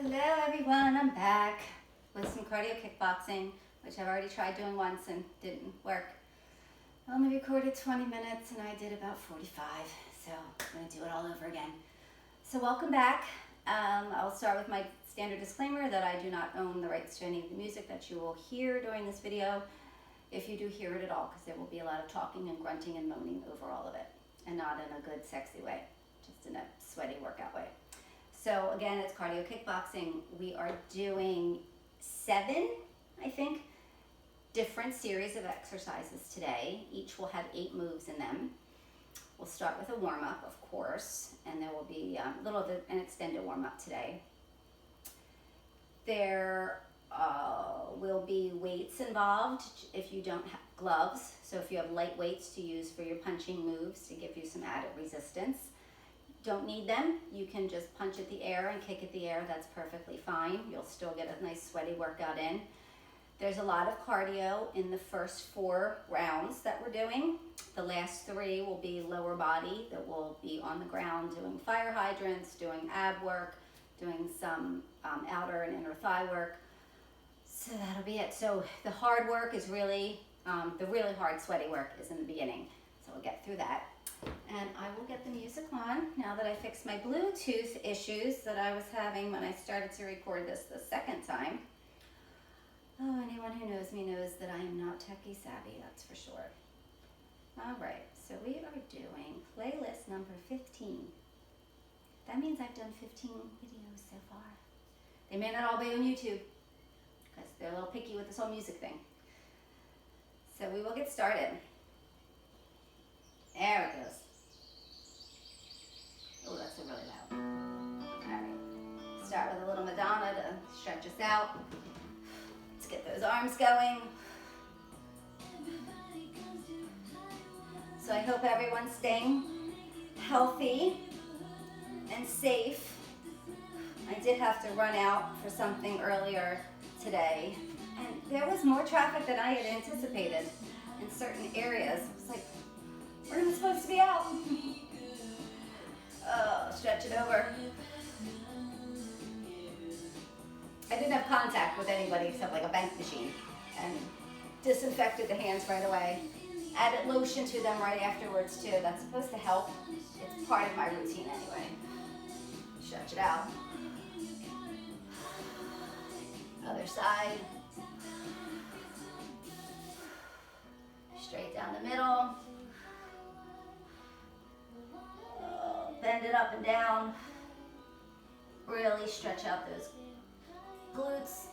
Hello everyone, I'm back with some cardio kickboxing, which I've already tried doing once and didn't work. I only recorded 20 minutes and I did about 45, so I'm gonna do it all over again. So welcome back. I'll start with my standard disclaimer that I do not own the rights to any of the music that you will hear during this video, if you do hear it at all, because there will be a lot of talking and grunting and moaning over all of it, and not in a good sexy way, just in a sweaty workout way. So again, it's cardio kickboxing. We are doing 7, I think, different series of exercises today. Each will have 8 moves in them. We'll start with a warm-up, of course, and there will be a little bit an extended warm-up today. There will be weights involved if you don't have gloves. So if you have light weights to use for your punching moves to give you some added resistance. Don't need them. You can just punch at the air and kick at the air. That's perfectly fine. You'll still get a nice sweaty workout in. There's a lot of cardio in the first 4 rounds that we're doing. The last 3 will be lower body, that will be on the ground doing fire hydrants, doing ab work, doing some outer and inner thigh work. So that'll be it. So the hard work is really, the really hard sweaty work is in the beginning. So we'll get through that. And I will get the music on now that I fixed my Bluetooth issues that I was having when I started to record this the second time. Oh, anyone who knows me knows that I am not techie savvy, that's for sure. All right, so we are doing playlist number 15. That means I've done 15 videos so far. They may not all be on YouTube because they're a little picky with this whole music thing. So we will get started. There it goes. Oh, that's really loud. All right. Start with a little Madonna to stretch us out. Let's get those arms going. So I hope everyone's staying healthy and safe. I did have to run out for something earlier today, and there was more traffic than I had anticipated in certain areas. It was like, where am I supposed to be out? Oh, stretch it over. I didn't have contact with anybody except like a bank machine, and disinfected the hands right away. Added lotion to them right afterwards too. That's supposed to help. It's part of my routine anyway. Stretch it out. Other side. Straight down the middle. Bend it up and down. Really stretch out those glutes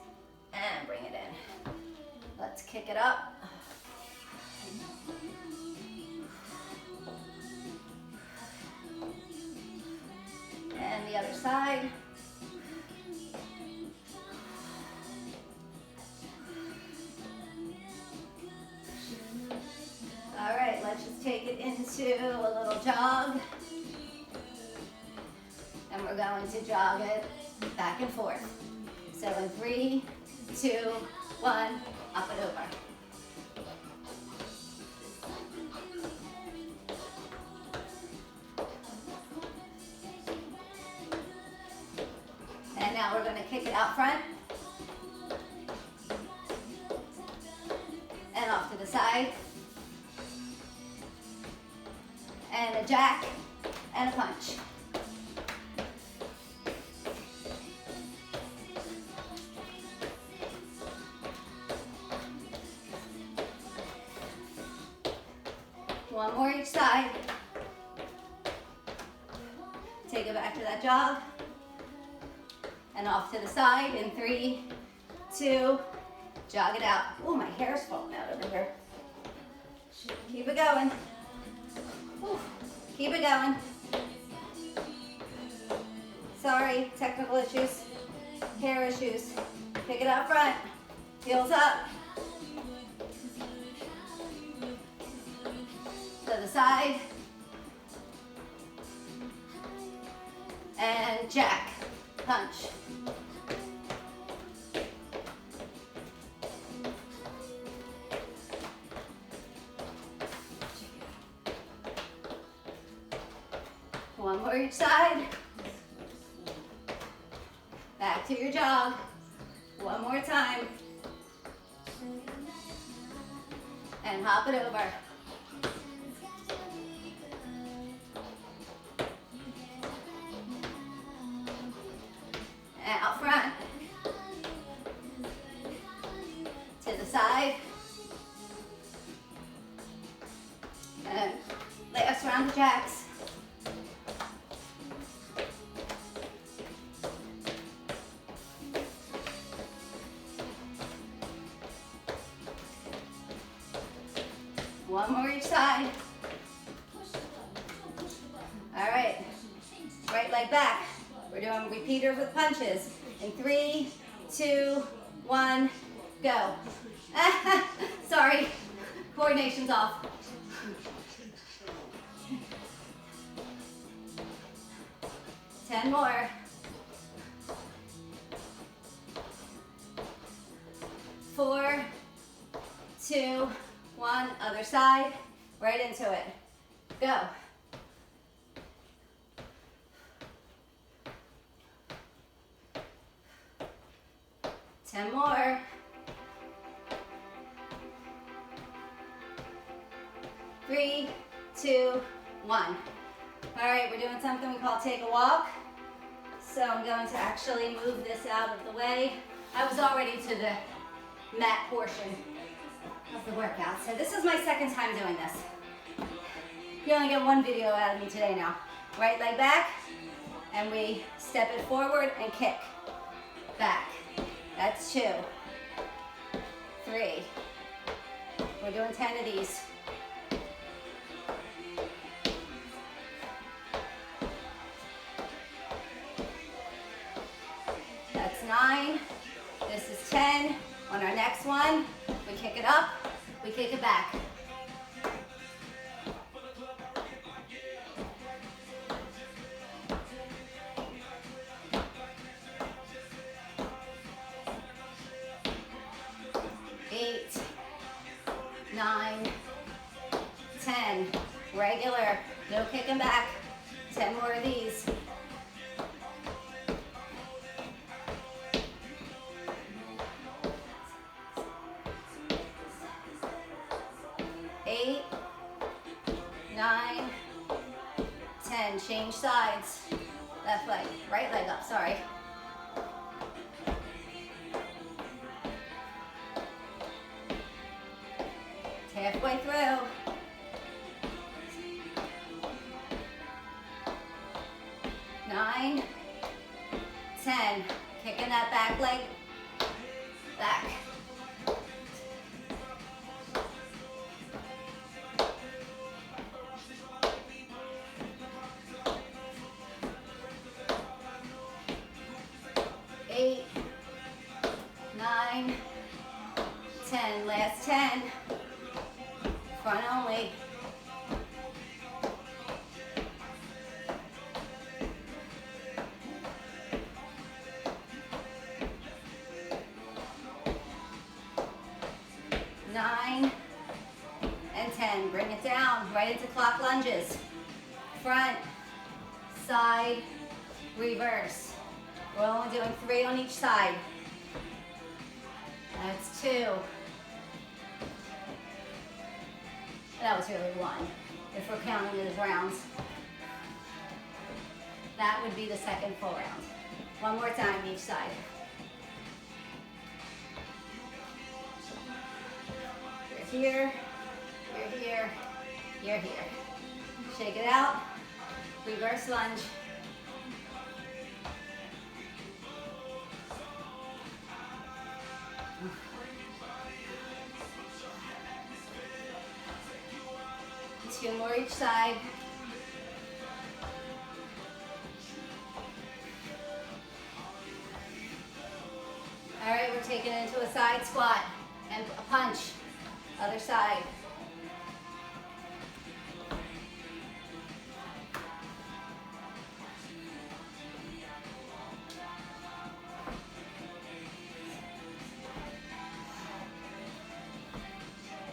and bring it in. Let's kick it up. And the other side. All right, let's just take it into a little jog. And we're going to jog it back and forth. So in 3, 2, 1, up and over. And now we're going to kick it out front. And off to the side. And a jack and a punch. One more each side. Take it back to that jog. And off to the side in 3, 2, jog it out. Oh, my hair's falling out over here. Keep it going. Whew. Keep it going. Sorry, technical issues, hair issues. Pick it up front. Heels up. To the side. And jack. Punch. One more each side. Back to your jog. One more time. And hop it over. And out front. To the side. And last round of jacks. One more each side. All right, right leg back. We're doing repeaters with punches. In 3, 2, 1, go. Sorry, coordination's off. Ten more. 4, 2, 1, other side, right into it. Go. Ten more. 3, 2, 1. All right, we're doing something we call take a walk. So I'm going to actually move this out of the way. I was already to the mat portion of the workout. So this is my second time doing this. You only get one video out of me today now. Right leg back, and we step it forward and kick. Back. That's 2. 3. We're doing 10 of these. That's 9. This is 10. On our next one, we kick it up, we kick it back. Eight, 9, 10. Regular, no kicking back. 10 more of these. 8, 9, 10. Change sides. Left leg, right leg up, sorry. Halfway through. 9, 10. Kicking that back leg back. 8, 9, 10. Last 10. Front only. Nine and 10. Bring it down right into clock lunges. Front, side, reverse. We're only doing 3 on each side. That's 2. That was really 1, if we're counting it as rounds. That would be the second full round. One more time each side. You're here, you're here, you're here. Shake it out, reverse lunge. Two more each side. All right, we're taking it into a side squat and a punch. Other side.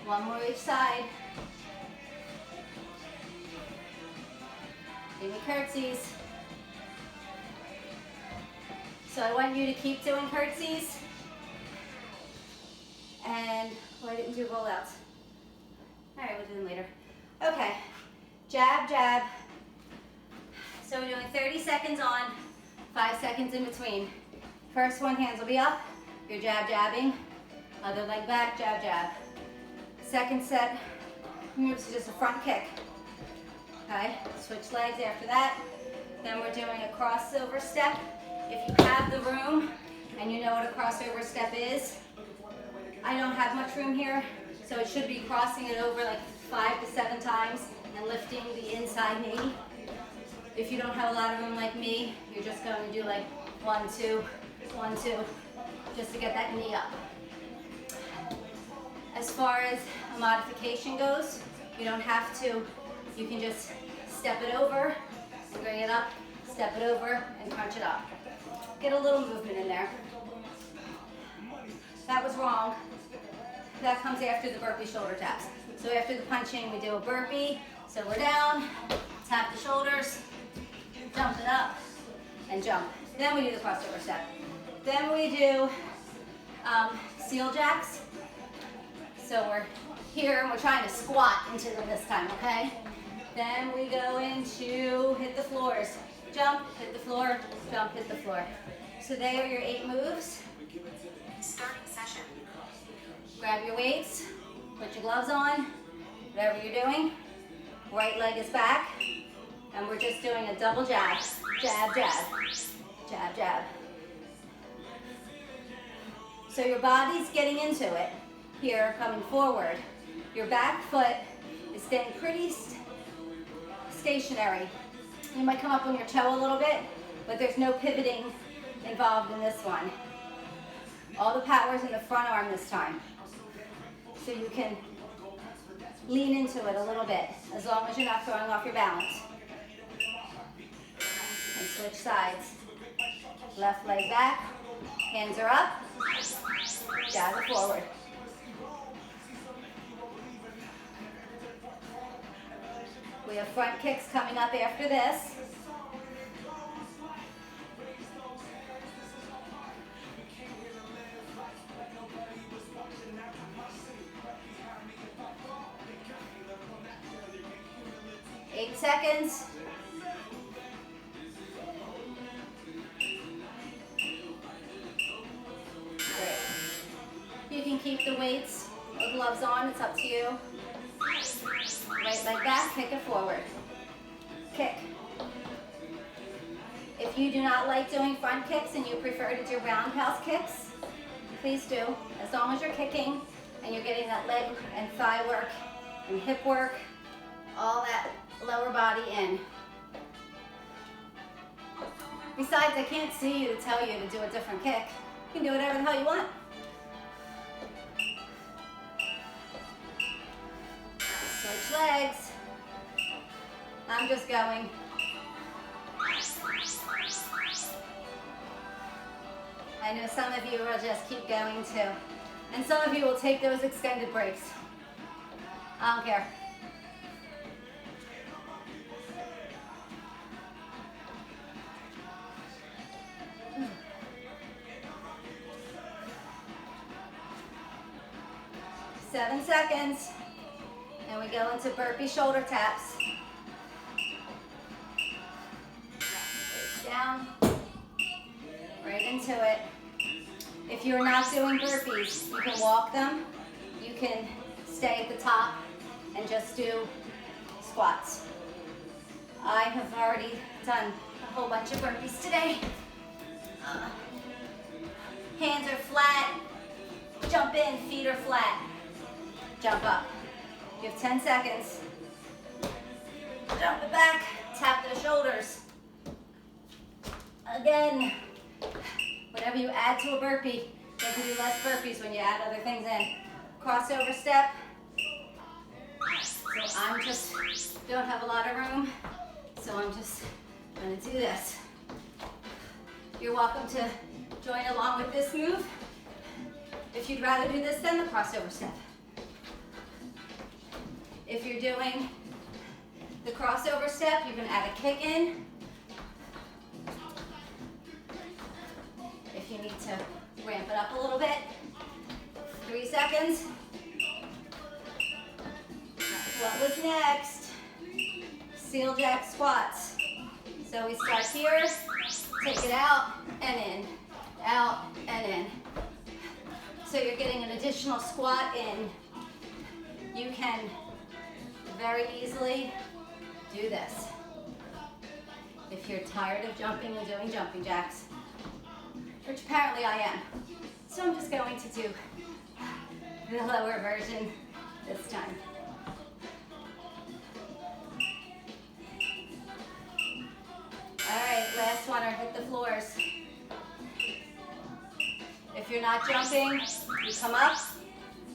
One more each side. Give me curtsies. So I want you to keep doing curtsies. And, oh, I didn't do rollouts. All right, we'll do them later. Okay, jab, jab. So we're doing 30 seconds on, 5 seconds in between. First one, hands will be up. You're jab, jabbing. Other leg back, jab, jab. Second set moves to just a front kick. Okay, switch legs after that. Then we're doing a crossover step. If you have the room and you know what a crossover step is, I don't have much room here, so it should be crossing it over like 5 to 7 times and lifting the inside knee. If you don't have a lot of room like me, you're just going to do like 1, 2, 1, 2, just to get that knee up. As far as a modification goes, you don't have to. You can just step it over and bring it up, step it over and crunch it up. Get a little movement in there. That was wrong. That comes after the burpee shoulder taps. So after the punching, we do a burpee. So we're down, tap the shoulders, jump it up, and jump. Then we do the crossover step. Then we do seal jacks. So we're here and we're trying to squat into them this time, okay? Then we go into hit the floors. Jump, hit the floor, jump, hit the floor. So there are your 8 moves. Starting session. Grab your weights, put your gloves on, whatever you're doing. Right leg is back, and we're just doing a double jab. Jab, jab, jab, jab. So your body's getting into it here, coming forward. Your back foot is staying pretty stationary. You might come up on your toe a little bit, but there's no pivoting involved in this one. All the power's in the front arm this time. So you can lean into it a little bit, as long as you're not throwing off your balance. And switch sides. Left leg back, hands are up, jab it forward. We have front kicks coming up after this. Eight seconds. Great. You can keep the weights or gloves on, it's up to you. Right leg back, kick it forward. Kick. If you do not like doing front kicks and you prefer to do roundhouse kicks, please do. As long as you're kicking and you're getting that leg and thigh work and hip work, all that lower body in. Besides, I can't see you to tell you to do a different kick. You can do whatever the hell you want. Switch legs. I'm just going. I know some of you will just keep going too. And some of you will take those extended breaks. I don't care. Seven seconds. And we go into burpee shoulder taps. Face down. Right into it. If you're not doing burpees, you can walk them. You can stay at the top and just do squats. I have already done a whole bunch of burpees today. Hands are flat. Jump in, feet are flat. Jump up. You have 10 seconds. Jump it back, tap those shoulders. Again, whenever you add to a burpee, you can do less burpees when you add other things in. Crossover step. So I'm just, don't have a lot of room, so I'm just gonna do this. You're welcome to join along with this move if you'd rather do this than the crossover step. If you're doing the crossover step, you can add a kick in. So we start here, take it out and in, out and in. So you're getting an additional squat in. You can very easily do this. If you're tired of jumping and doing jumping jacks, which apparently I am. So I'm just going to do the lower version this time. All right, last one, or hit the floors. If you're not jumping, you come up,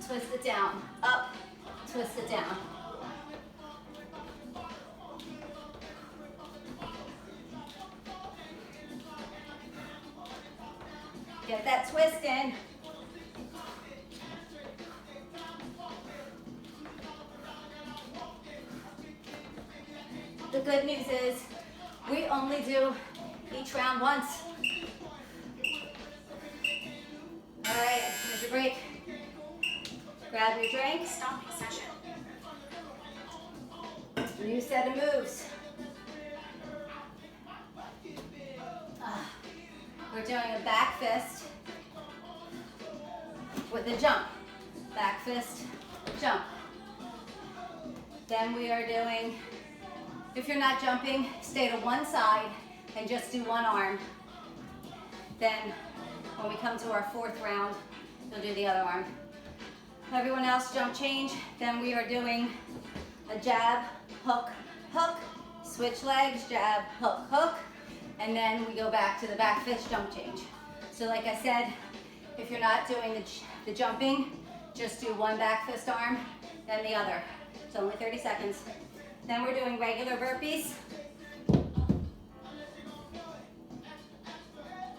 twist it down, up, twist it down. Get that twist in. The good news is we only do each round once. All right, here's your break. Grab your drink. Stopping session. New set of moves. We're doing a back fist with a jump. Back fist, jump. Then we are doing, if you're not jumping, stay to one side and just do one arm. Then when we come to our fourth round, you'll do the other arm. Everyone else jump change. Then we are doing a jab, hook, hook, switch legs, jab, hook, hook. And then we go back to the back fist jump change. So like I said, if you're not doing the jumping, just do one back fist arm, then the other. It's only 30 seconds. Then we're doing regular burpees.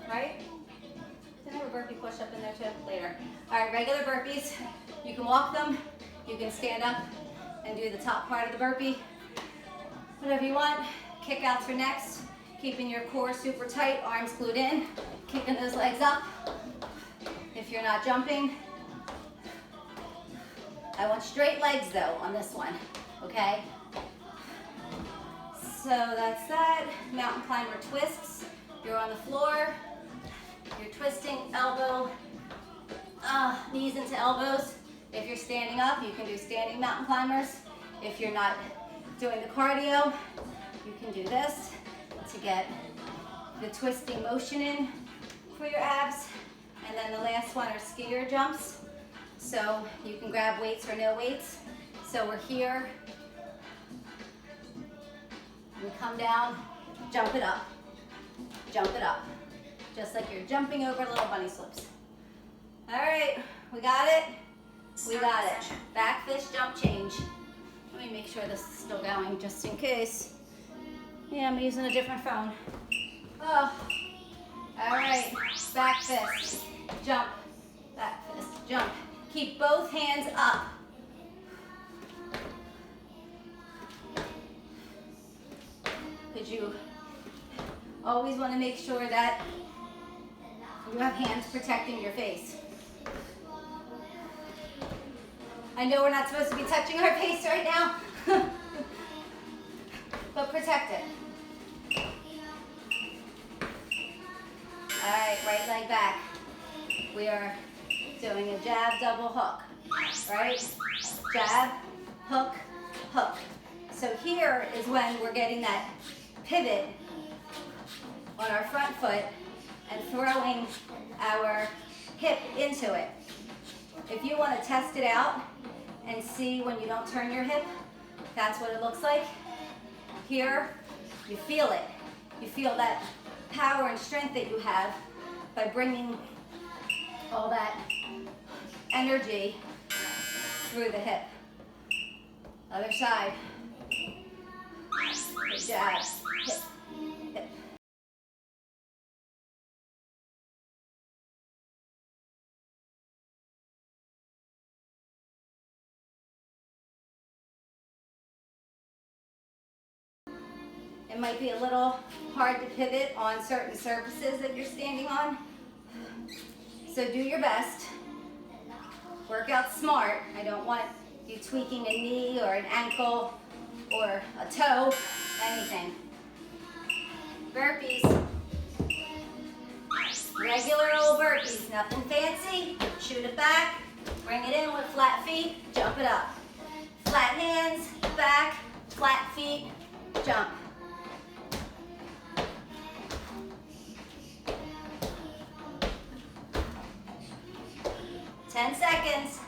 Right? Did I have a burpee push up in there too? Later. All right, regular burpees. You can walk them, you can stand up and do the top part of the burpee. Whatever you want. Kickouts for next. Keeping your core super tight, arms glued in, kicking those legs up. If you're not jumping, I want straight legs though on this one, okay? So that's that. Mountain climber twists. You're on the floor. You're twisting elbow, knees into elbows. If you're standing up, you can do standing mountain climbers. If you're not doing the cardio, you can do this to get the twisting motion in for your abs. And then the last one are skier jumps. So you can grab weights or no weights. So we're here. We come down, jump it up, just like you're jumping over little bunny slips. All right, we got it. We got it. Back fist jump change. Let me make sure this is still going just in case. Yeah, I'm using a different phone. Oh, all right, back fist, jump, back fist, jump. Keep both hands up. Because you always want to make sure that you have hands protecting your face. I know we're not supposed to be touching our face right now, but protect it. All right, right leg back. We are doing a jab, double hook, right? Jab, hook, hook. So here is when we're getting that pivot on our front foot and throwing our hip into it. If you want to test it out and see when you don't turn your hip, that's what it looks like. Here, you feel it. You feel that power and strength that you have by bringing all that energy through the hip. Other side. Good jab. Hip. Hip. It might be a little hard to pivot on certain surfaces that you're standing on. So do your best. Work out smart. I don't want you tweaking a knee or an ankle or a toe, anything. Burpees. Regular old burpees, nothing fancy. Shoot it back, bring it in with flat feet, jump it up. Flat hands, back, flat feet, jump. Ten seconds.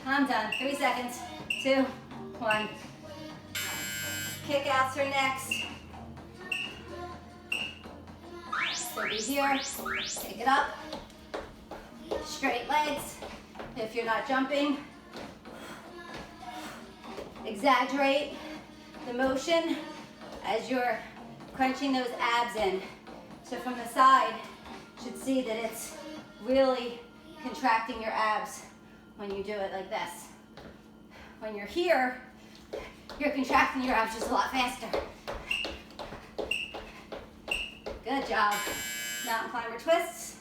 I'm done. 3 seconds. 2, 1. Kickouts are next. So be here. Take it up. Straight legs. If you're not jumping, exaggerate the motion as you're crunching those abs in. So from the side, you should see that it's really contracting your abs when you do it like this. When you're here, you're contracting your abs just a lot faster. Good job. Mountain climber twists.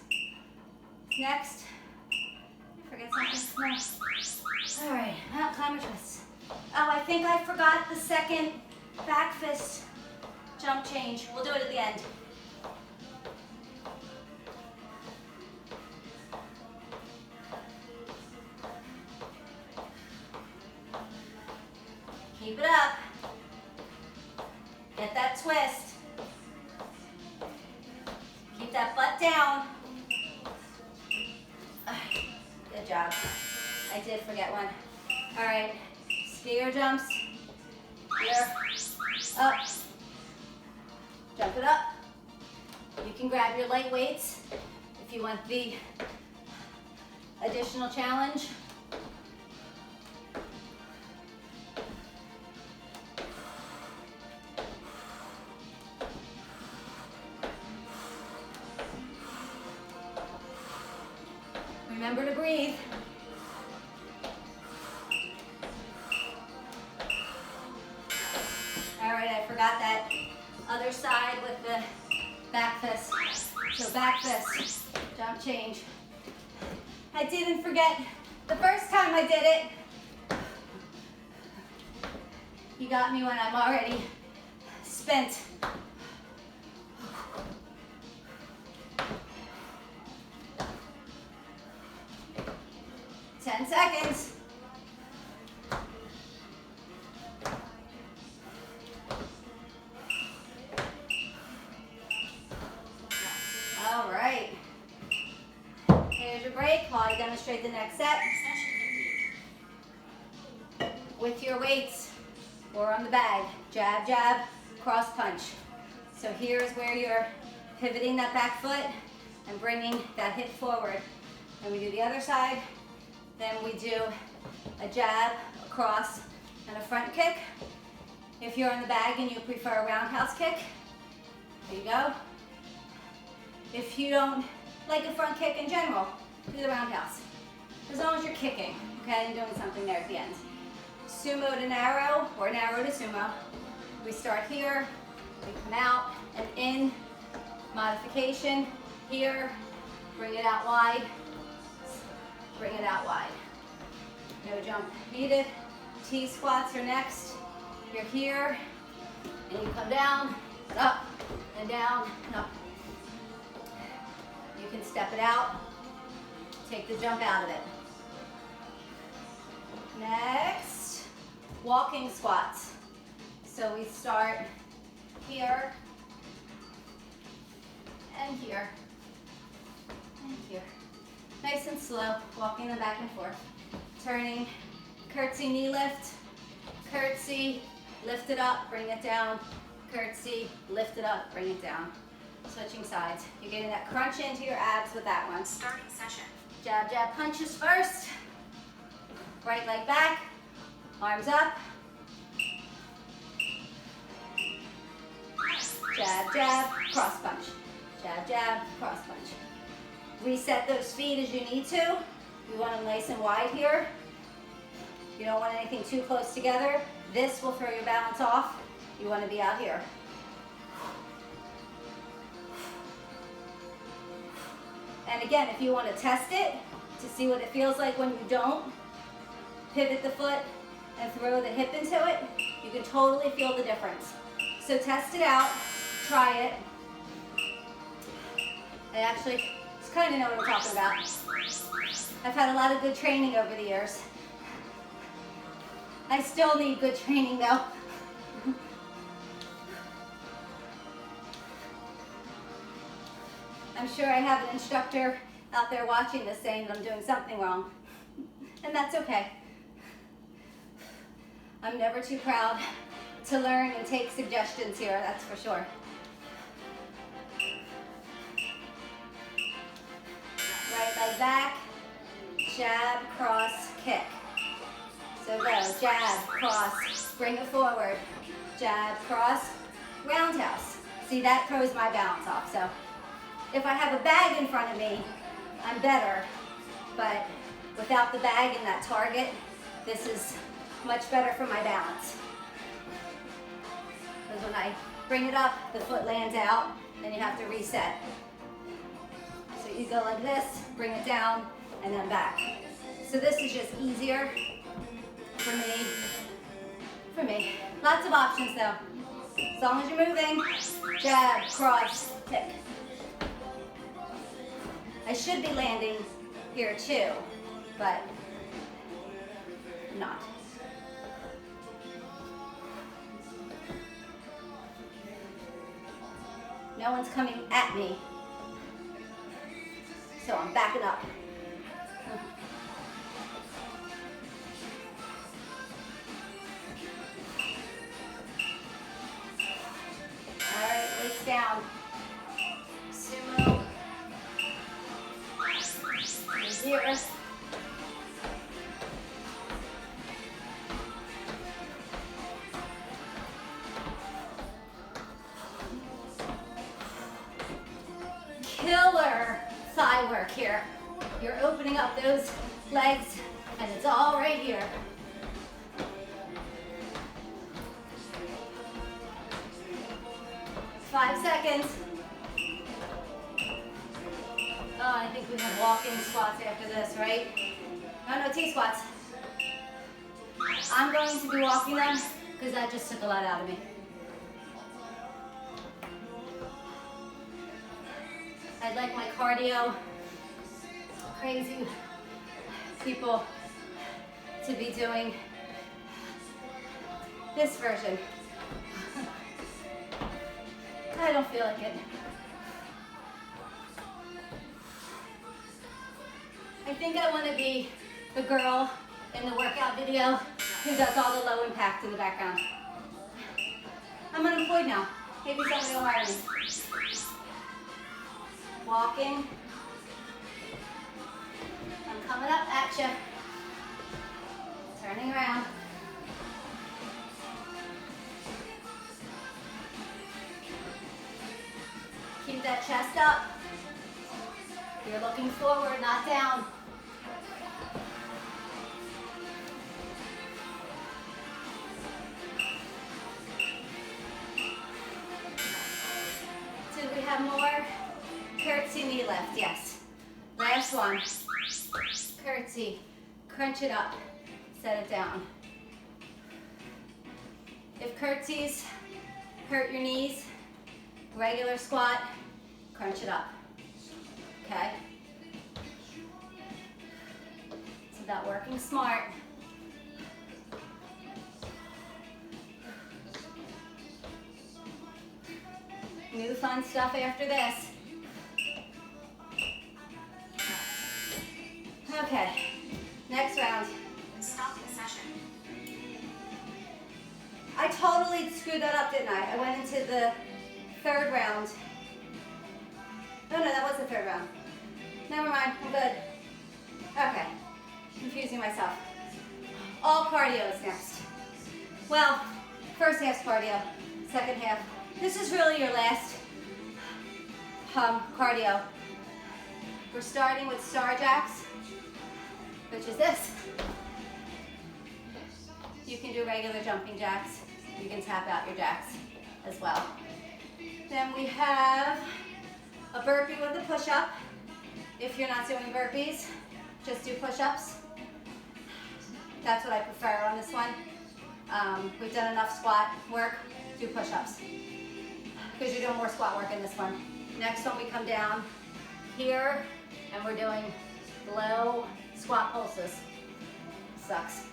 Next. I forget something. No. All right, mountain climber twists. Oh, I think I forgot the second back fist jump change. We'll do it at the end. Keep it up. Get that twist. Keep that butt down. Good job. I did forget one. All right, skier jumps. Here, up. Jump it up. You can grab your light weights if you want the additional challenge. Remember to breathe. All right, I forgot that other side with the back fist. So back fist, jump change. I didn't forget the first time I did it. You got me when I'm already spent. 10 seconds. All right. Here's your break while I demonstrate the next set. With your weights or on the bag. Jab, jab, cross punch. So here's where you're pivoting that back foot and bringing that hip forward. And we do the other side. Then we do a jab, a cross, and a front kick. If you're on the bag and you prefer a roundhouse kick, there you go. If you don't like a front kick in general, do the roundhouse. As long as you're kicking, okay, and doing something there at the end. Sumo to narrow, or narrow to sumo. We start here, we come out, and in, modification, here, bring it out wide, bring it out wide. No jump needed. T squats are next. You're here, and you come down, up, and down, and up. You can step it out, take the jump out of it. Next, walking squats. So we start here, and here, and here. Nice and slow, walking them back and forth. Turning, curtsy knee lift, curtsy, lift it up, bring it down, curtsy, lift it up, bring it down. Switching sides. You're getting that crunch into your abs with that one. Starting session. Jab, jab, punches first. Right leg back, arms up. Jab, jab, cross punch. Jab, jab, cross punch. Reset those feet as you need to. You want them nice and wide here. You don't want anything too close together. This will throw your balance off. You want to be out here. And again, if you want to test it to see what it feels like when you don't, pivot the foot and throw the hip into it, you can totally feel the difference. So test it out, try it. I actually kind of know what I'm talking about. I've had a lot of good training over the years. I still need good training though. I'm sure I have an instructor out there watching this saying that I'm doing something wrong, and that's okay. I'm never too proud to learn and take suggestions here, that's for sure. Right leg back, jab, cross, kick. So go, jab, cross, bring it forward, jab, cross, roundhouse. See, that throws my balance off. So if I have a bag in front of me, I'm better, but without the bag and that target, this is much better for my balance. Because when I bring it up, the foot lands out, then you have to reset. So you go like this, bring it down, and then back. So this is just easier for me. Lots of options though. As long as you're moving, jab, cross, kick. I should be landing here too, but I'm not. No one's coming at me, so I'm backing up. All right, weights down. Sumo. Here. Killer thigh work here. You're opening up those legs, and it's all right here. Five seconds. Oh, I think we have walking squats after this, right? No T-squats. I'm going to be walking them because that just took a lot out of me. I'd like my cardio, crazy people, to be doing this version. I don't feel like it. I think I want to be the girl in the workout video who does all the low impact in the background. I'm unemployed now. Maybe somebody will hire me. Walking. I'm coming up at you. Turning around. Keep that chest up. You're looking forward, not down. Do we have more? Curtsy knee lift, yes. Last one. Curtsy. Crunch it up. Set it down. If curtsies hurt your knees, regular squat, crunch it up. Okay? It's about working smart. New fun stuff after this. Okay, next round. Stopping session. I totally screwed that up, didn't I? I went into the third round. No, that was the third round. Never mind, I'm good. Okay, confusing myself. All cardio is next. Well, first half's cardio, second half. This is really your last cardio. We're starting with star jacks, which is this. You can do regular jumping jacks. You can tap out your jacks as well. Then we have a burpee with a push-up. If you're not doing burpees, just do push-ups. That's what I prefer on this one. We've done enough squat work, do push-ups. Because you're doing more squat work in this one. Next one, we come down here, and we're doing low squat pulses. Sucks.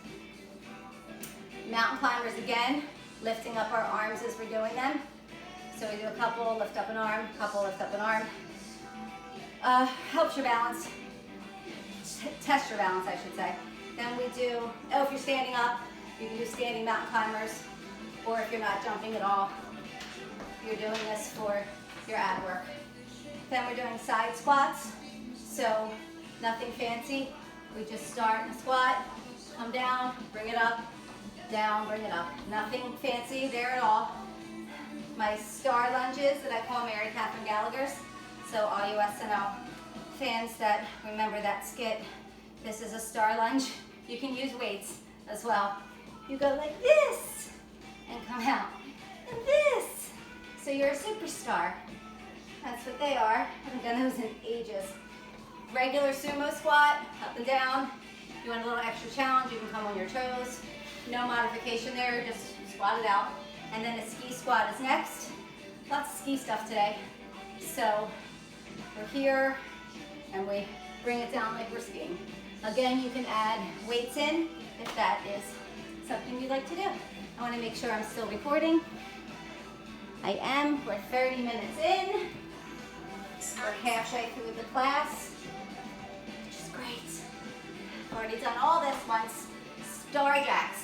Mountain climbers again, lifting up our arms as we're doing them. So we do a couple, lift up an arm, couple, lift up an arm. Helps your balance, test your balance, I should say. Then we do, if you're standing up, you can do standing mountain climbers, or if you're not jumping at all, you're doing this for your ab work. Then we're doing side squats, so nothing fancy. We just start in a squat, come down, bring it up, down, bring it up. Nothing fancy there at all. My star lunges that I call Mary Catherine Gallagher's. So all you SNL fans that remember that skit, this is a star lunge. You can use weights as well. You go like this and come out, and this. So you're a superstar. That's what they are. I haven't done those in ages. Regular sumo squat, up and down. If you want a little extra challenge, you can come on your toes. No modification there, just squat it out. And then a ski squat is next. Lots of ski stuff today. So we're here, and we bring it down like we're skiing. Again, you can add weights in if that is something you'd like to do. I want to make sure I'm still recording. I am. We're 30 minutes in. We're halfway through the class, which is great. I've already done all this once. Star jacks.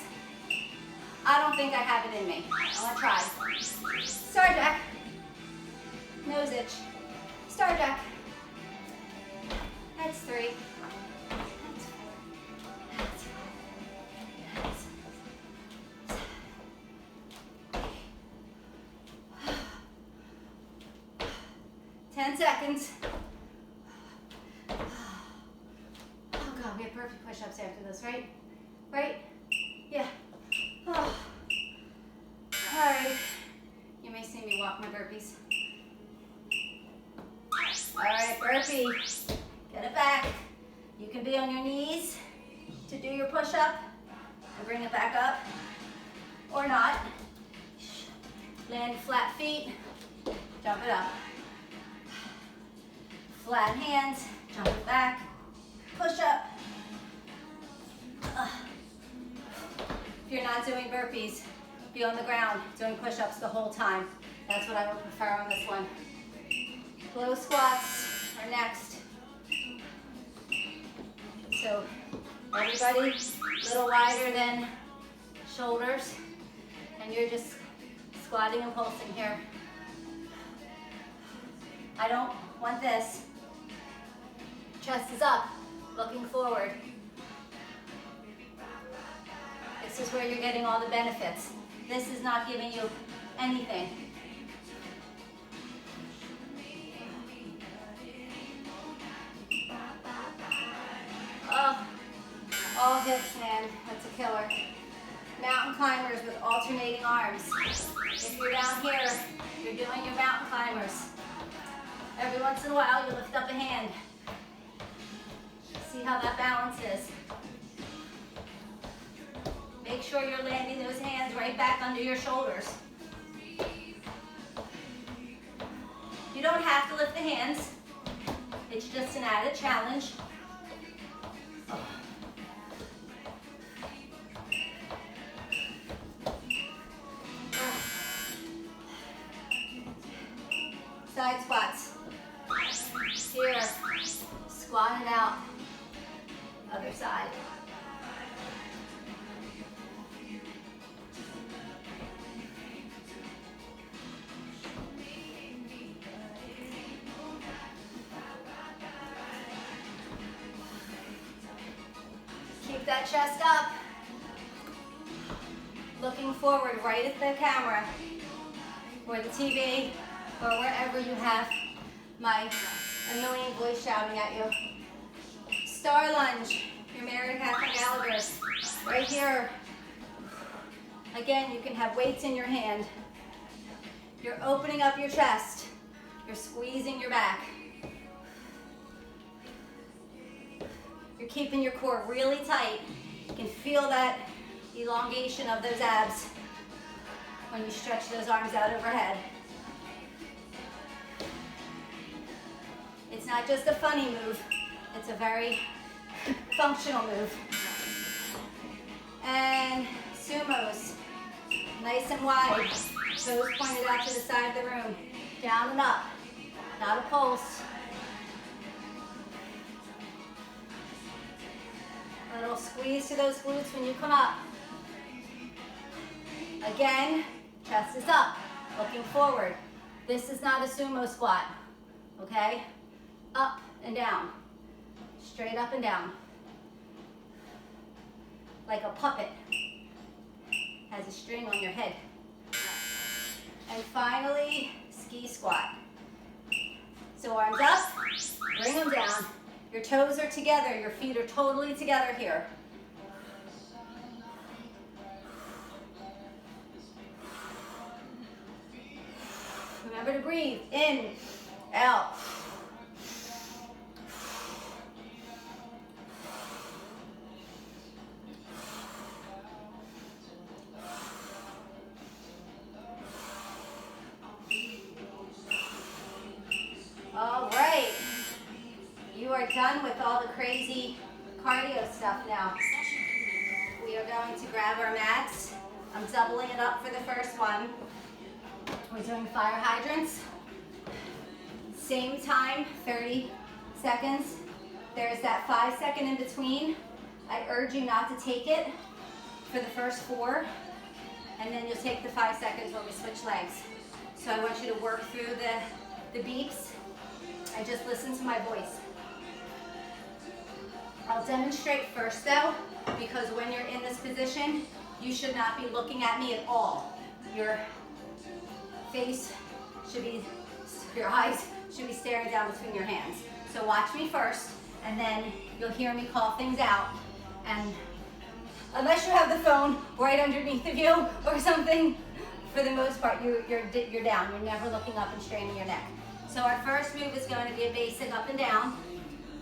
I don't think I have it in me. I want to try. Star jack. Nose itch. Star jack. That's 3. That's 4. That's 5. 10 seconds. Oh God, we have burpee push-ups after this, right? Right? Yeah. Oh. All right. You may see me walk my burpees. All right, burpee. Get it back. You can be on your knees to do your push-up and bring it back up, or not. Land flat feet, jump it up. Flat hands, jump it back, push up. If you're not doing burpees, be on the ground doing push-ups the whole time. That's what I would prefer on this one. Low squats are next. So everybody a little wider than shoulders, and you're just squatting and pulsing here. I don't want this. Chest is up, looking forward. This is where you're getting all the benefits. This is not giving you anything. Oh, all hips, man. That's a killer. Mountain climbers with alternating arms. If you're down here, you're doing your mountain climbers. Every once in a while, you lift up a hand. See how that balance is. Make sure you're landing those hands right back under your shoulders. You don't have to lift the hands. It's just an added challenge. Side squats. Here. Squat it out. Other side. Keep that chest up. Looking forward right at the camera or the TV or wherever you have my annoying voice shouting at you. Star lunge, your Mary Catherine Gallagher's. Right here. Again, you can have weights in your hand. You're opening up your chest. You're squeezing your back. You're keeping your core really tight. can feel that elongation of those abs when you stretch those arms out overhead. It's not just a funny move, it's a very functional move. And sumos, nice and wide, toes pointed out to the side of the room, down and up, not a pulse. A little squeeze to those glutes when you come up. Again, chest is up, looking forward. This is not a sumo squat, okay? Up and down, straight up and down. Like a puppet has a string on your head. And finally, ski squat. So arms up, bring them down. Your toes are together, your feet are totally together here. Remember to breathe, in, out. All right, you are done with all the crazy cardio stuff now. We are going to grab our mats. I'm doubling it up for the first one. We're doing fire hydrants. Same time, 30 seconds. There's that 5 second in between. I urge you not to take it for the first 4, and then you'll take the 5 seconds when we switch legs. So I want you to work through the beeps and just listen to my voice. I'll demonstrate first though, because when you're in this position, you should not be looking at me at all. Your face should be, your eyes should be staring down between your hands. So watch me first, and then you'll hear me call things out. And unless you have the phone right underneath of you or something, for the most part, you're down. You're never looking up and straining your neck. So our first move is going to be a basic up and down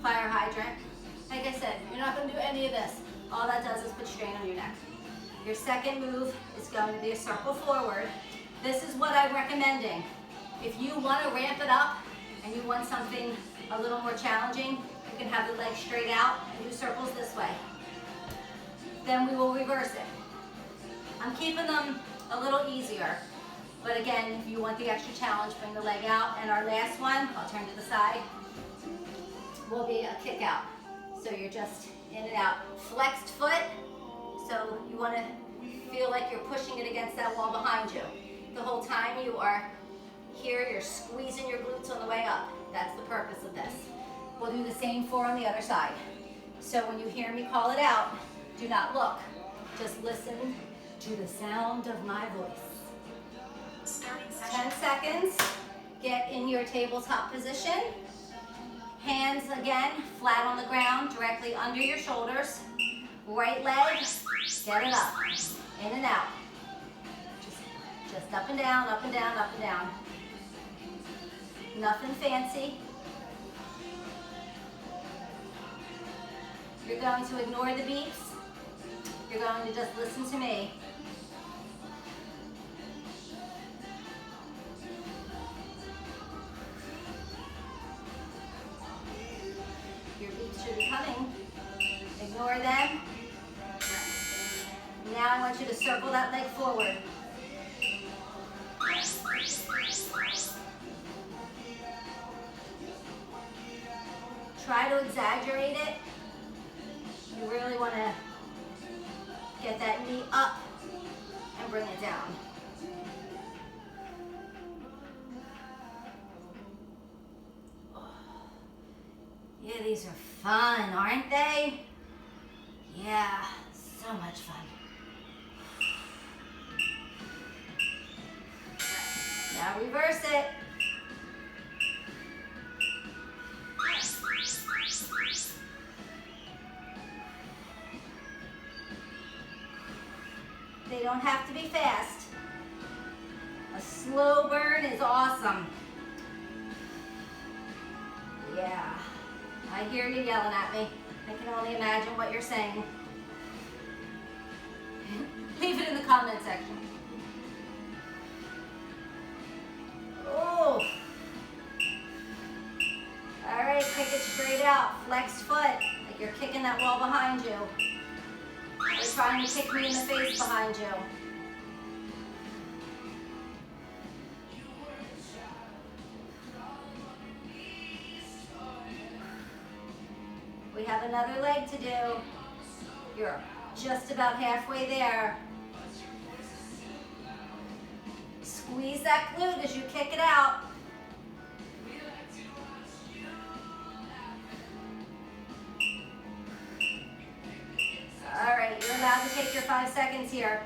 fire hydrant. Like I said, you're not going to do any of this. All that does is put strain on your neck. Your second move is going to be a circle forward. This is what I'm recommending. If you want to ramp it up and you want something a little more challenging, you can have the legs straight out and do circles this way. Then we will reverse it. I'm keeping them a little easier. But again, if you want the extra challenge, bring the leg out. And our last one, I'll turn to the side, will be a kick out. So you're just in and out. Flexed foot, so you want to feel like you're pushing it against that wall behind you. The whole time you are here, you're squeezing your glutes on the way up. That's the purpose of this. We'll do the same for on the other side. So when you hear me call it out, do not look. Just listen to the sound of my voice. 10 seconds. Get in your tabletop position. Hands again, flat on the ground, directly under your shoulders. Right leg, get it up, in and out. Just up and down, up and down, up and down. Nothing fancy. You're going to ignore the beeps. You're going to just listen to me. Your beeps should be coming. Ignore them. Now I want you to circle that leg forward. Try to exaggerate it. You really want to get that knee up and bring it down. Yeah, these are fun, aren't they? Yeah, so much fun. Now reverse it. They don't have to be fast. A slow burn is awesome. Yeah, I hear you yelling at me. I can only imagine what you're saying. comment section. Oh. All right, kick it straight out. Flexed foot, like you're kicking that wall behind you. Or trying to kick me in the face behind you. We have another leg to do. You're just about halfway there. Squeeze that glute as you kick it out. All right, you're allowed to take your 5 seconds here.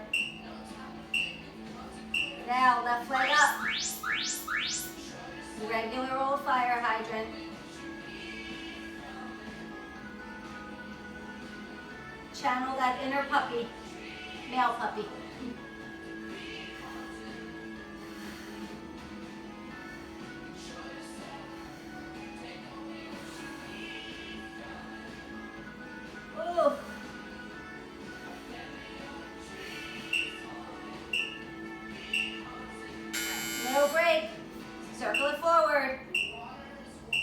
Now, left leg up. Regular old fire hydrant. Channel that inner puppy, male puppy. Ooh. No break. Circle it forward.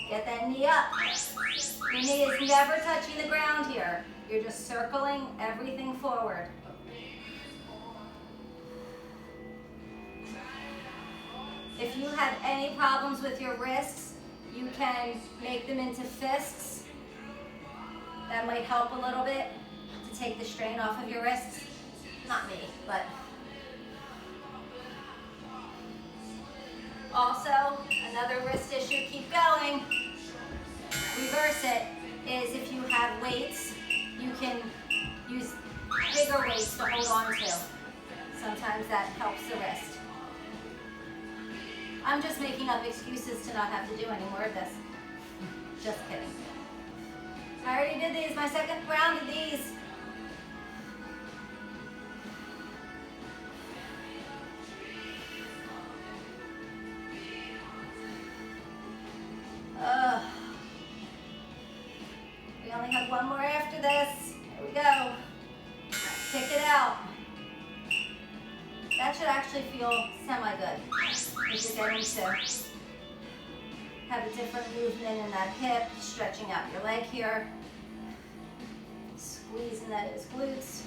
Get that knee up. Your knee is never touching the ground here. You're just circling everything forward. If you have any problems with your wrists, you can make them into fists. That might help a little bit to take the strain off of your wrists. Not me, but. Also, another wrist issue, keep going. Reverse it, is if you have weights, you can use bigger weights to hold on to. Sometimes that helps the wrist. I'm just making up excuses to not have to do any more of this. Just kidding. I already did these, my second round of these. We only have one more after this. Here we go. Kick it out. That should actually feel semi-good. If you're getting to have a different movement in that hip, stretching out your leg here, squeezing those glutes.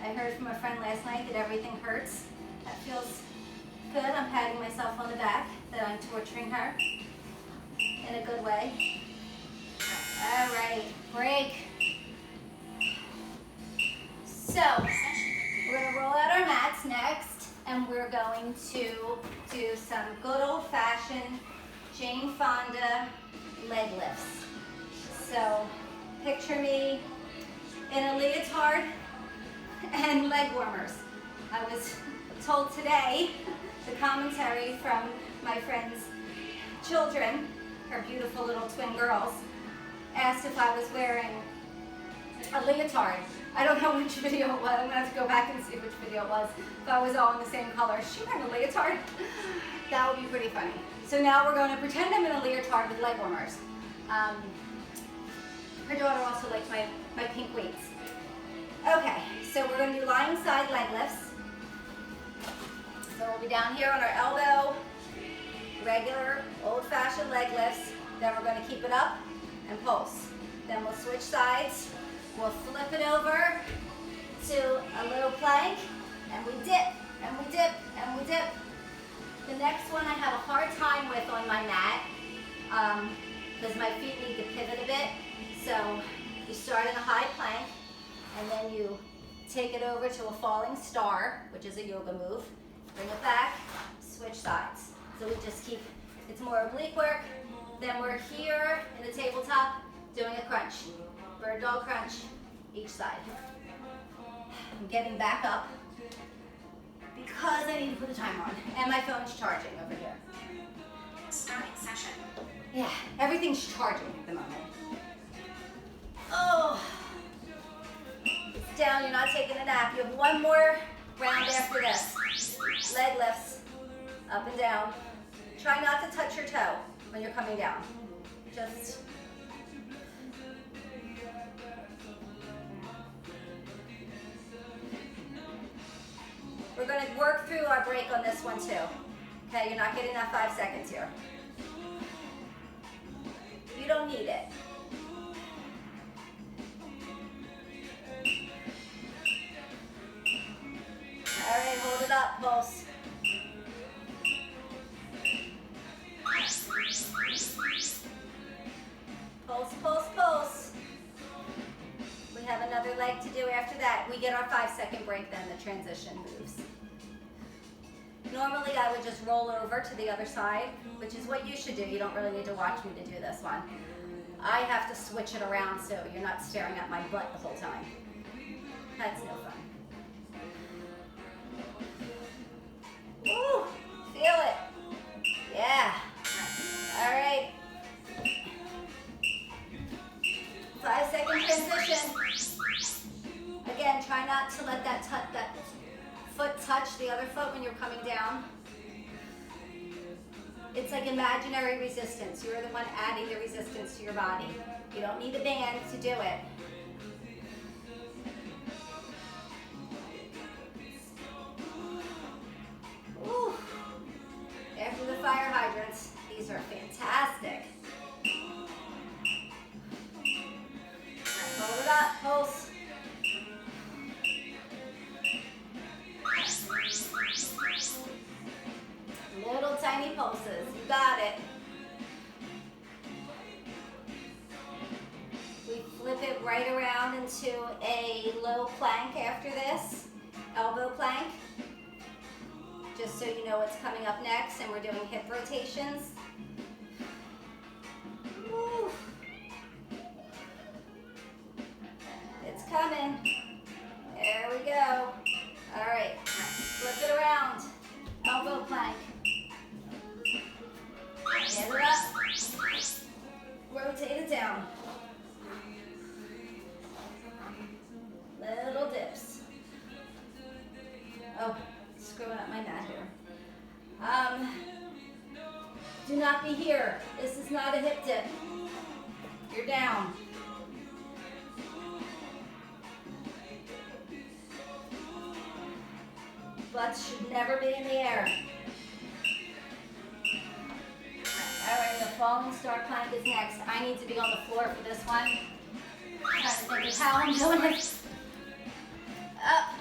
I heard from a friend last night that everything hurts. That feels good. I'm patting myself on the back that I'm torturing her in a good way. All right, break. So, we're gonna roll out our mats next, and we're going to do some good old-fashioned Jane Fonda leg lifts. So, picture me in a leotard and leg warmers. I was told today, the commentary from my friend's children, her beautiful little twin girls, asked if I was wearing a leotard. I don't know which video it was. I'm gonna have to go back and see which video it was. If I was all in the same color. Is she wearing a leotard? That would be pretty funny. So now we're going to pretend I'm in a leotard with leg warmers. Her daughter also likes my pink weights. Okay, so we're going to do lying side leg lifts. So we'll be down here on our elbow, regular old-fashioned leg lifts. Then we're going to keep it up and pulse. Then we'll switch sides. We'll flip it over to a little plank, and we dip, and we dip, and we dip. The next one I have a hard time with on my mat because my feet need to pivot a bit. So you start in a high plank, and then you take it over to a falling star, which is a yoga move. Bring it back, switch sides. So we just keep, it's more oblique work. Then we're here in the tabletop doing a crunch. Bird dog crunch, each side. I'm getting back up because I need to put the timer on. And my phone's charging over here. Starting session. Yeah, everything's charging at the moment. Oh, it's down, you're not taking a nap. You have one more round after this. Leg lifts, up and down. Try not to touch your toe. when you're coming down. Just we're going to work through our break on this one too. Okay, you're not getting that 5 seconds here. You don't need it. All right, hold it up, pulse. Pulse, pulse, pulse. We have another leg to do after that. We get our 5 second break then, the transition moves. Normally I would just roll over to the other side, which is what you should do. You don't really need to watch me to do this one. I have to switch it around so you're not staring at my butt the whole time. That's no fun. Woo! Feel it. Yeah. All right. 5 second transition. Again, try not to let that foot touch the other foot when you're coming down. It's like imaginary resistance. You're the one adding the resistance to your body. You don't need a band to do it. Ooh. After the fire hydrants, these are fantastic. Hold it up, pulse. Little tiny pulses, you got it. We flip it right around into a low plank after this, elbow plank. Just so you know what's coming up next, and we're doing hip rotations. Woo. It's coming. There we go. All right, flip it around, elbow plank. Get it up. Rotate it down. Little dips. Oh, screwing up my mat here. Do not be here. This is not a hip dip. You're down. Butts should never be in the air. All right, the falling star plank is next. I need to be on the floor for this one. I'm trying to think of how I'm doing it. Up.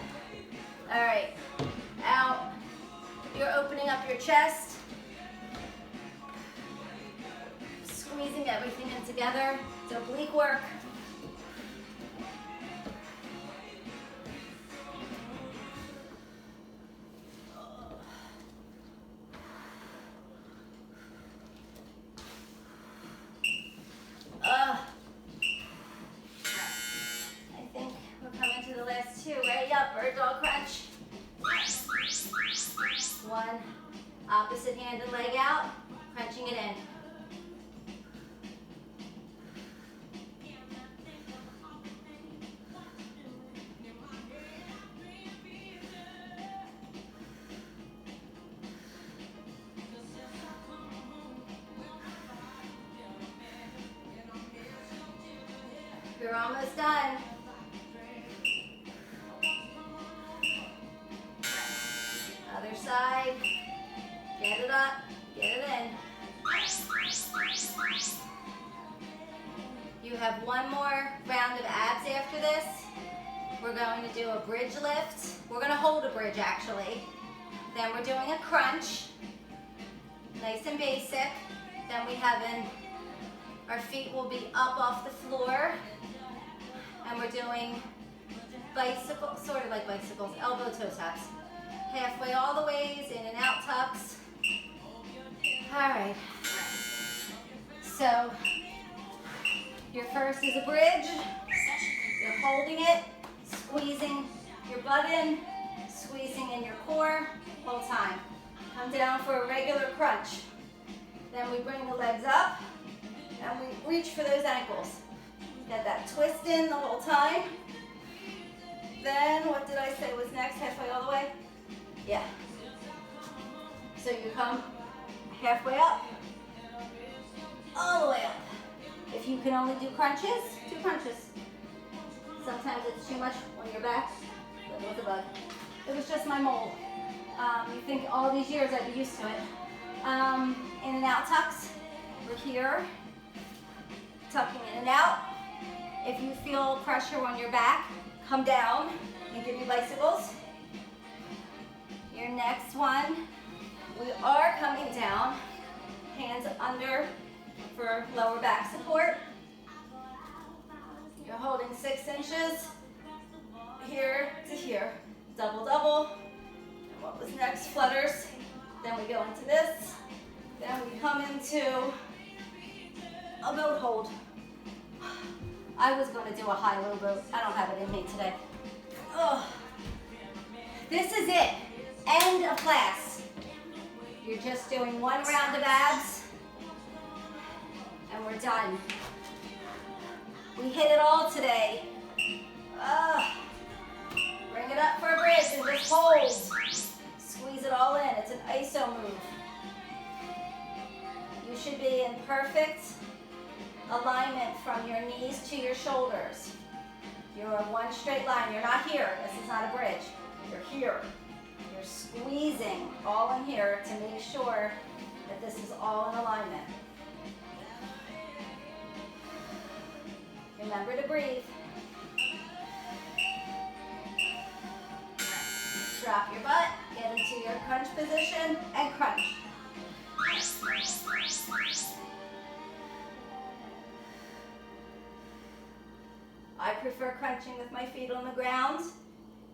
All right. Out. You're opening up your chest. Squeezing everything in together. It's oblique work. I think we're coming to the last two. Ready up, bird dog crunch. One, opposite hand and leg out, crunching it in. You're almost done. Other side. Get it up. Get it in. You have one more round of abs after this. We're going to do a bridge lift. We're going to hold a bridge actually. Then we're doing a crunch. Nice and basic. Then we have our feet will be up off the floor. And we're doing bicycles, sort of like bicycles, elbow toe taps. Halfway all the ways, in and out tucks. All right. So, your first is a bridge. You're holding it, squeezing your butt in, squeezing in your core, whole time. Come down for a regular crunch. Then we bring the legs up, and we reach for those ankles. Get that twist in the whole time. Then, what did I say was next? Halfway all the way? Yeah. So you come halfway up. you can only do crunches, do crunches. Sometimes it's too much on your back, but it was a bug. It was just my mole. You think all these years I'd be used to it. In and out tucks. We're here, tucking in and out. If you feel pressure on your back, come down and give me bicycles. Your next one, we are coming down, hands under for lower back support. You're holding 6 inches, here to here, double, double. And what was next? Flutters. Then we go into this. Then we come into a boat hold. I was going to do a high-low boat. I don't have it in me today. Ugh. This is it. End of class. You're just doing 1 round of abs, and we're done. We hit it all today. Bring it up for a bridge and just hold. Squeeze it all in. It's an ISO move. You should be in perfect alignment from your knees to your shoulders. You're in one straight line. You're not here. This is not a bridge. You're here. You're squeezing all in here to make sure that this is all in alignment. Remember to breathe. Drop your butt, get into your crunch position, and crunch. I prefer crunching with my feet on the ground.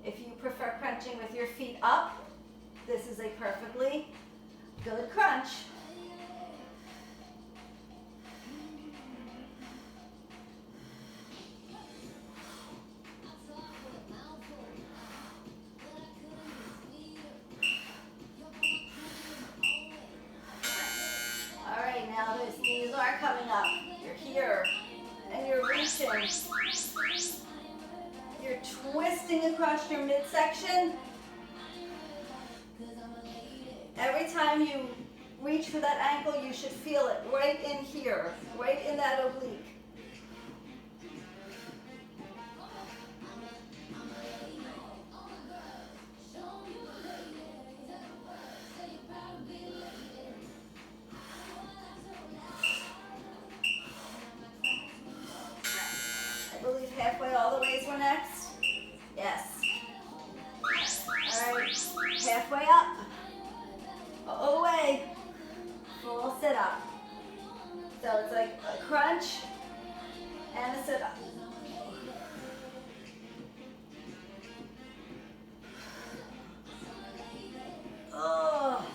If you prefer crunching with your feet up, this is a perfectly good crunch. All right, now those knees are coming up. You're here, and you're reaching. You're twisting across your midsection. Every time you reach for that ankle, you should feel it right in here, right in that oblique. I believe halfway all the ways we're next. Yes. All right, halfway up. All the way. Full sit up. So it's like a crunch and a sit up. Oh.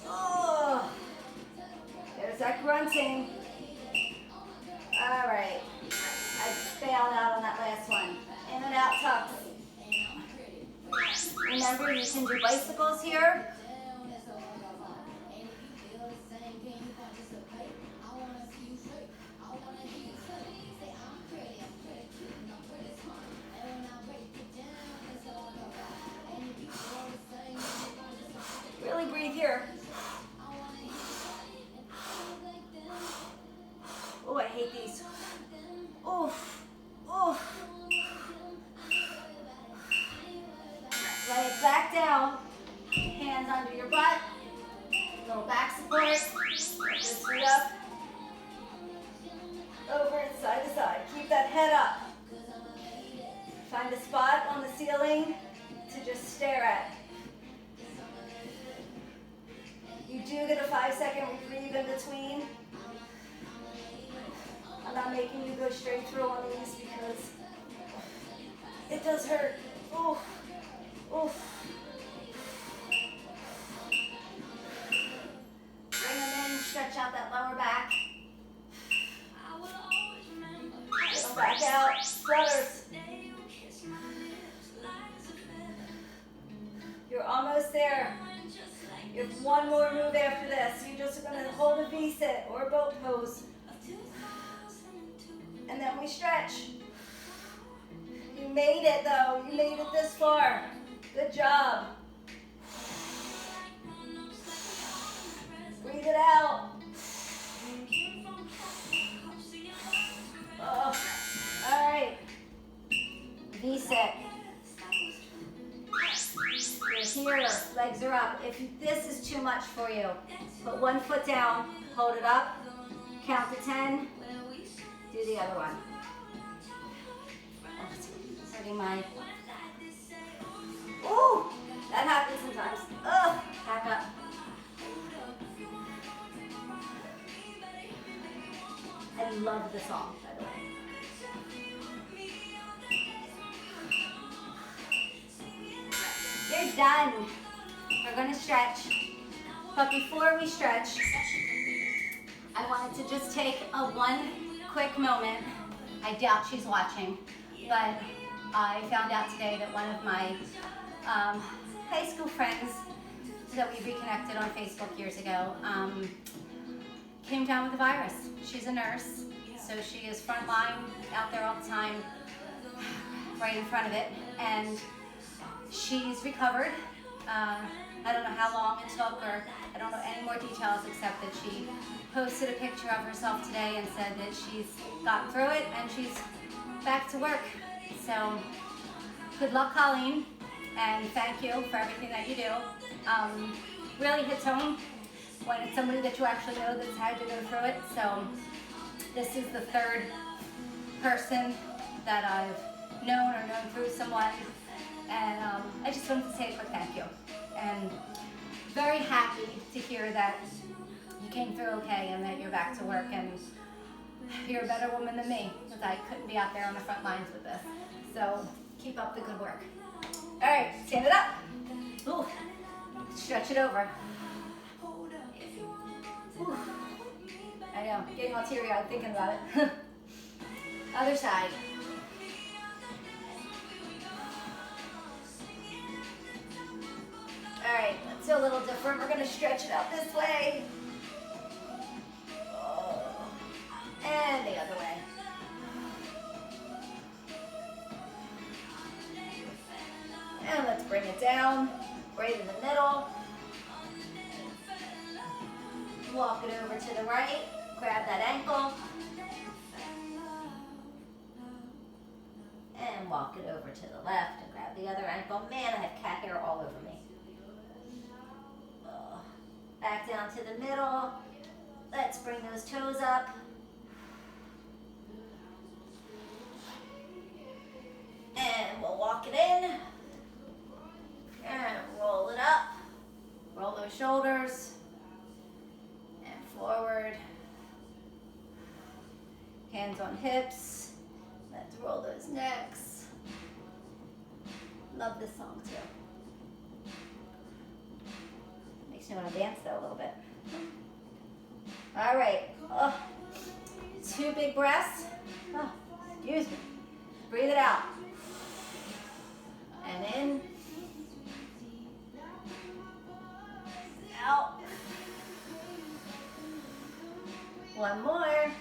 Oh. There's that grunting. All right. I failed out on that last one. In and out tucks. Remember, you can do bicycles here. Really breathe here. Oh, I hate these. Oof. Oof. Lay it back down. Hands under your butt. Little back support. Lift this feet up. Over and side to side. Keep that head up. Find a spot on the ceiling to just stare at. You do get a 5-second reprieve in between. I'm not making you go straight through on these because it does hurt. Oof. Oof. Bring them in, stretch out that lower back. Get them back out. Flutters. You're almost there. You have one more move after this. You're just going to hold a V-sit or a boat pose. And then we stretch. You made it though. You made it this far. Good job. Legs are up. If this is too much for you, put one foot down, hold it up, count to 10, do the other one. Oh, it's hurting my, ooh, that happens sometimes. Ugh, back up. I love the song, by the way. You're done. We're gonna stretch. But before we stretch, I wanted to just take one quick moment. I doubt she's watching, but I found out today that one of my high school friends that we reconnected on Facebook years ago came down with the virus. She's a nurse, so she is frontline out there all the time, right in front of it, and she's recovered. I don't know how long it took, or I don't know any more details except that she posted a picture of herself today and said that she's gotten through it and she's back to work. So good luck, Colleen, and thank you for everything that you do. Really hits home when it's somebody that you actually know that's had to go through it. So this is the third person that I've known or known through someone, and I just wanted to say a quick thank you. And very happy to hear that you came through okay and that you're back to work, and you're a better woman than me, because I couldn't be out there on the front lines with this. So keep up the good work. All right, stand it up. Ooh, stretch it over. Ooh. I know, getting all teary-eyed thinking about it. Other side. All right, let's do a little different. We're gonna stretch it out this way. Oh. And the other way. And let's bring it down, right in the middle. Walk it over to the right, grab that ankle. And walk it over to the left and grab the other ankle. Man, I have cat hair all over me. Back down to the middle. Let's bring those toes up. And we'll walk it in. And roll it up. Roll those shoulders. And forward. Hands on hips. Let's roll those necks. Love this song too. Makes me want to dance though a little bit. All right. Oh, 2 big breaths. Oh, excuse me. Breathe it out. And in. Out. One more.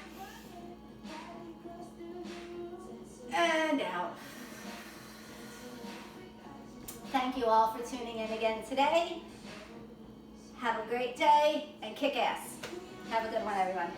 And out. Thank you all for tuning in again today. Have a great day and kick ass. Have a good one, everyone.